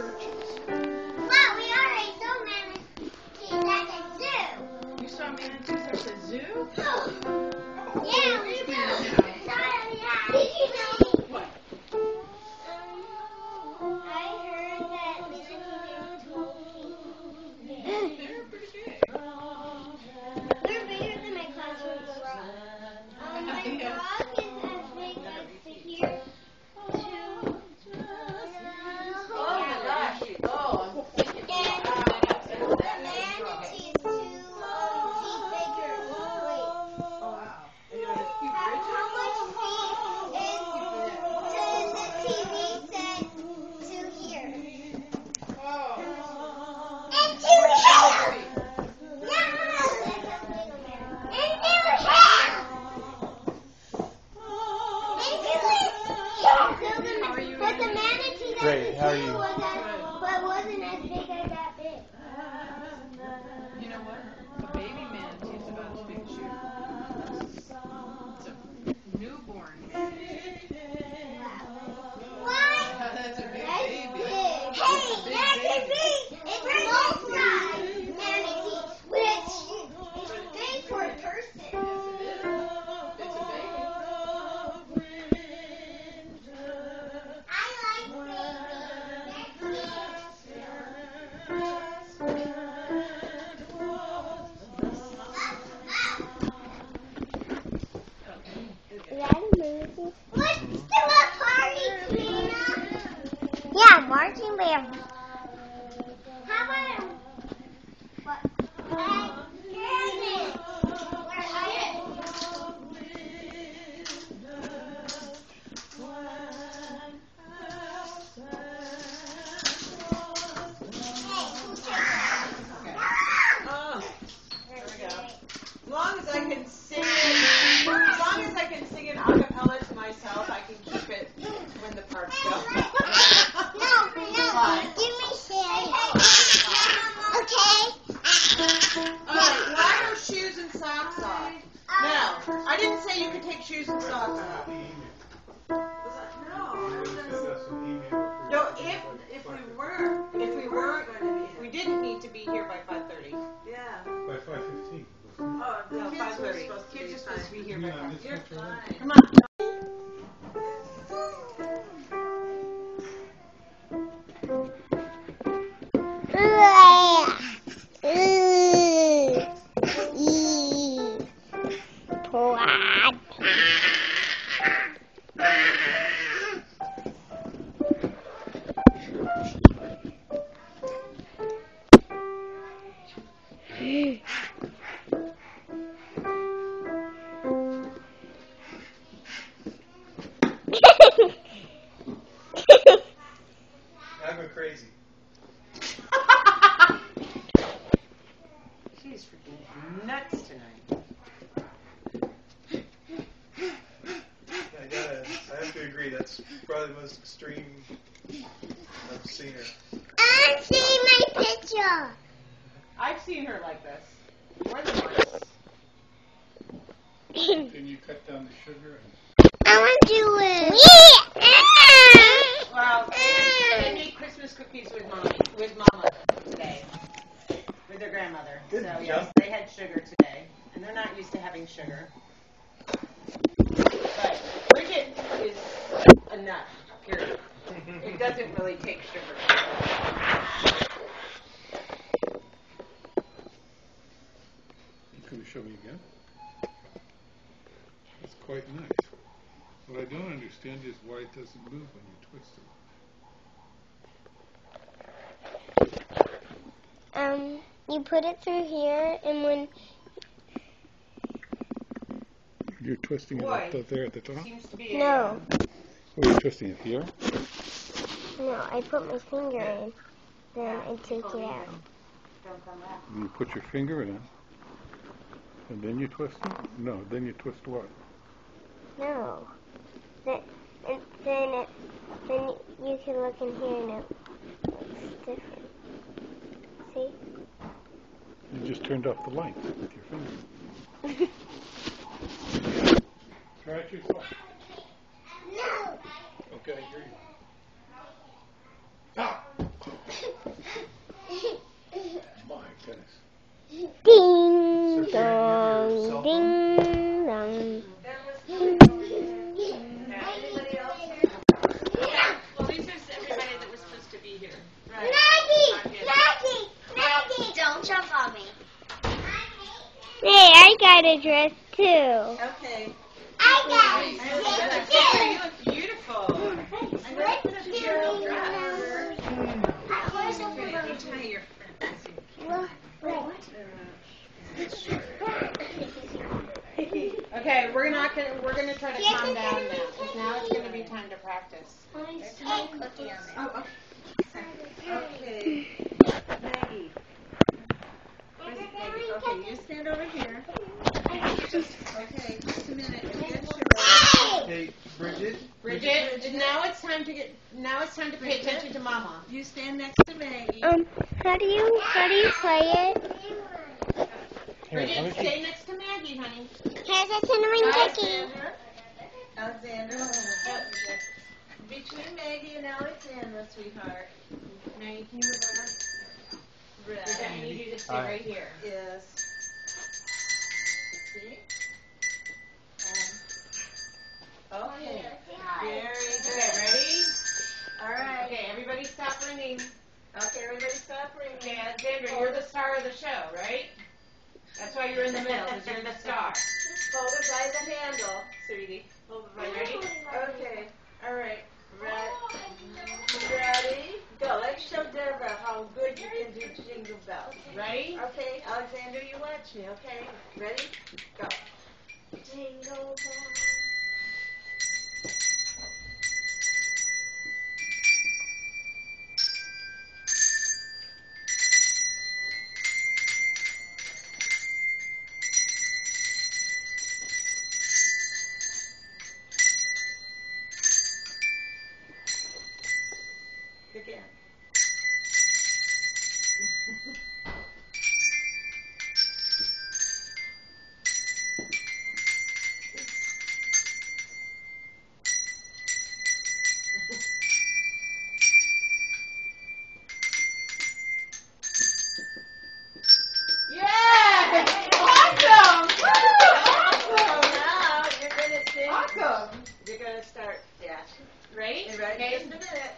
perches. Wow, we already saw manatees at the zoo. You saw manatees at the zoo? Yeah, we did. Did you know? What? I heard that manatees are 12 feet. They're pretty big. They're bigger than my classroom frog. My frog is as big as the here. Oh my gosh. Oh, I'm thinking. And the manatee is 2 feet bigger. Wait. Oh, wow. And you have a few How bridges? much feet is the TV set to here? Oh. And to here! No! And to here! How are you? But the manatee that Great, how are you? wasn't as big as that big. You know what? A baby manatee is about as big as you. It's a newborn manatee. What? That's a big That's baby. big. Hey, that's a big. It's a low-fly manatee, which is big for a person. Yes, it is. It's a baby. I like babies. Is that amazing? Let's do a party, Trina. Yeah, marching band. How about what? Pyramid. Where are Oh, there we go. As long as I can sing it, as long as I can sing it a cappella to myself, I can keep it when the parts go. No, Why? give me shit. Okay. Alright, why are shoes and socks off? Now, I didn't say you could take shoes and socks off. No, if we didn't need to be here by 5:30. Yeah. By 5:15. Oh, No, kids are 5:30. supposed to Kids be are supposed to be here by Yeah, 5:30. it's You're much earlier. fine. Come on. I'm a crazy. She's freaking nuts tonight. I have to agree, that's probably the most extreme I've seen her. I see my picture. I've seen her like this more than once. Can you cut down the sugar? I want to do it. Well, they made Christmas cookies with Mama today, with their grandmother. Good So yes, job. they had sugar today, and they're not used to having sugar. But Bridget is a nut. Period. It doesn't really take sugar. Can you show me again? It's quite nice. What I don't understand is why it doesn't move when you twist it. You put it through here, and when You're twisting it Boy. up there at the top? Seems to be no, Oh, you're twisting it here? I put my finger in, then I take it out. Don't come back. And you put your finger in it. And then you twist it? No, then you twist what? No, then you can look in here, and it looks different. See? You just turned off the lights with your finger. Try it yourself. No. Okay, here you go. Ah! Hey, I got a dress too. Okay. I got You a look beautiful. I'm going to put a drill dress. Tie your Okay, we're gonna try to calm down now. 'Cause now it's gonna be time to practice. There's a cookie on there. Oh, okay. Maggie. Okay, you stand over here. Okay, just a minute. Hey, Bridget. Bridget, now it's time to pay attention to Mama. You stand next to Maggie. How do you play it? Bridget, stay next to Maggie, honey. Here's a cinnamon cookie. Alexandra. Between Maggie and Alexandra, sweetheart. Maggie, can you move over? Bridget, I need you to stay right here. Yes. See? Okay. Very good. Ready? All right. Okay, everybody stop ringing. Okay, everybody stop ringing. Okay, Alexandra, you're the star of the show, right? That's why you're in the middle, because you're the star. Hold it by the handle, sweetie. Hold it by. Ready? Okay. All right. Ready? Go. Let's show Deborah how good you can do Jingle Bells. Ready? Okay. Alexander, you watch me, okay? Ready? Go. Jingle bells. Again. Yeah! Awesome! Awesome! Now you're gonna sing. Awesome! You're gonna start. Yeah. Ready? You ready? Okay. Just a minute.